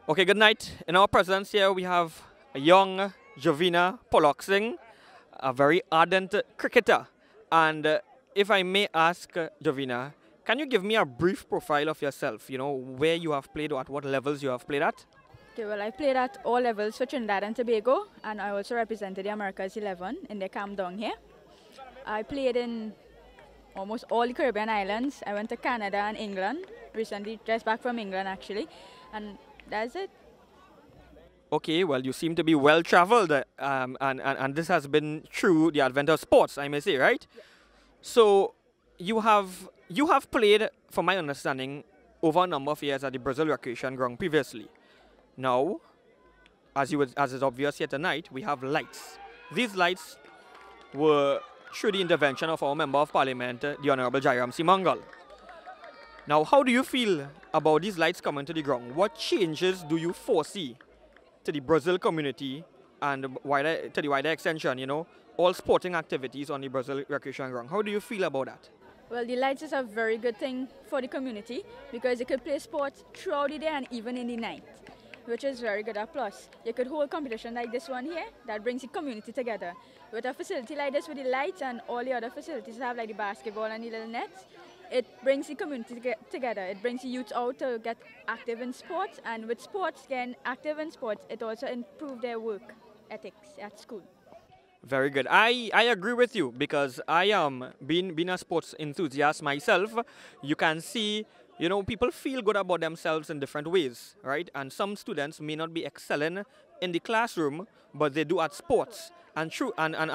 Okay, good night. In our presence here, we have a young Jovina Pollock Singh, a very ardent cricketer. And if I may ask Jovina, can you give me a brief profile of yourself? You know, where you have played or at what levels you have played at? Okay, well, I played at all levels for Trinidad and Tobago, and I also represented the Americas 11 in their camp down here. I played in almost all the Caribbean islands. I went to Canada and England, recently just back from England actually, and that's it. Okay, well, you seem to be well traveled, and this has been through the advent of sports, I may say, right? Yeah. So you have played, from my understanding, over a number of years at the Brazil Recreation Ground previously. Now, as is obvious here tonight, we have lights. These lights were through the intervention of our Member of Parliament, the Honourable Jairam Seemungal. Now, how do you feel about these lights coming to the ground? What changes do you foresee to the Brazil community and to the wider extension, you know, all sporting activities on the Brazil Recreation Ground? How do you feel about that? Well, the lights is a very good thing for the community because you could play sports throughout the day and even in the night, which is very good. A plus, you could hold competition like this one here that brings the community together. With a facility like this with the lights and all the other facilities have like the basketball and the little nets, it brings the community together. It brings the youth out to get active in sports, and with sports, getting active in sports, it also improves their work ethics at school. Very good. I agree with you because I am being a sports enthusiast myself. You can see, you know, people feel good about themselves in different ways, right? And some students may not be excelling in the classroom, but they do at sports. And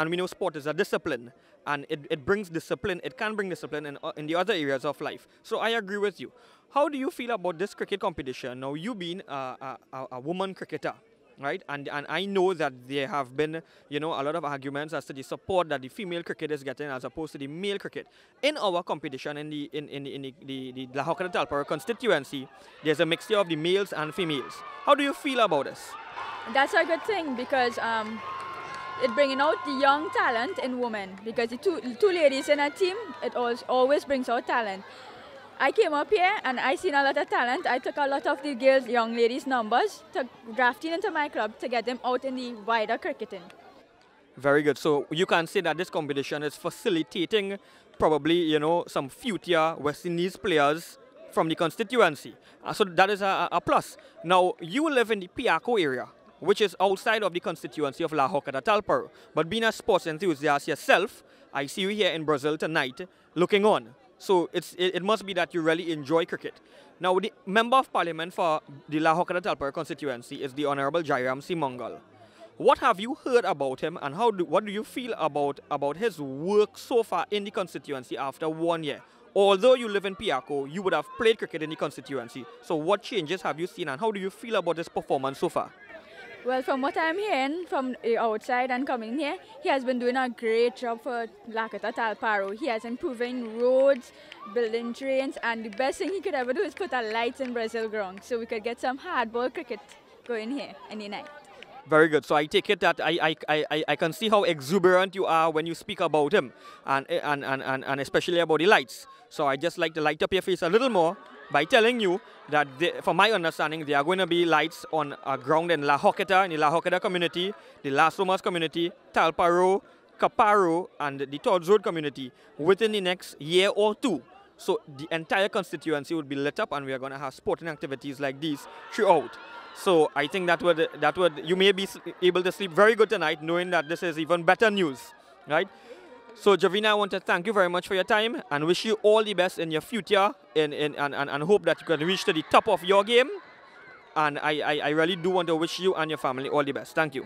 we know sport is a discipline, and it brings discipline. It can bring discipline in the other areas of life. So I agree with you. How do you feel about this cricket competition? Now, you being a woman cricketer, right? And I know that there have been, you know, a lot of arguments as to the support that the female cricket is getting as opposed to the male cricket. In our competition in the Horquetta Talparo constituency, there's a mixture of the males and females. How do you feel about this? That's a good thing because it bringing out the young talent in women, because the two ladies in a team, it always brings out talent. I came up here and I seen a lot of talent. I took a lot of the girls, young ladies' numbers to drafting into my club to get them out in the wider cricketing. Very good. So you can say that this competition is facilitating probably, you know, some future West Indies players from the constituency. So that is a plus. Now, you live in the Piaco area, which is outside of the constituency of La Horquetta Talparo. But being a sports enthusiast yourself, I see you here in Brazil tonight looking on. So it must be that you really enjoy cricket. Now, the Member of Parliament for the La Horquetta Talparo constituency is the Honourable Jairam Seemungal. What have you heard about him, and what do you feel about his work so far in the constituency after 1 year? Although you live in Piaco, you would have played cricket in the constituency. So what changes have you seen, and how do you feel about his performance so far? Well, from what I'm hearing from outside and coming here, he has been doing a great job for La Horquetta Talparo. He has improving roads, building drains, and the best thing he could ever do is put a lights in Brazil ground so we could get some hardball cricket going here in the night. Very good. So I take it that I can see how exuberant you are when you speak about him, and especially about the lights. So I just like to light up your face a little more by telling you that, from my understanding, there are going to be lights on a ground in La Horquetta, in the La Horquetta community, the Las Lomas community, Talparo, Caparo, and the Todd's Road community within the next year or two. So the entire constituency would be lit up, and we are going to have sporting activities like these throughout. So I think that would you may be able to sleep very good tonight, knowing that this is even better news, right? So Jovina, I want to thank you very much for your time and wish you all the best in your future, and hope that you can reach to the top of your game. And I really do want to wish you and your family all the best. Thank you.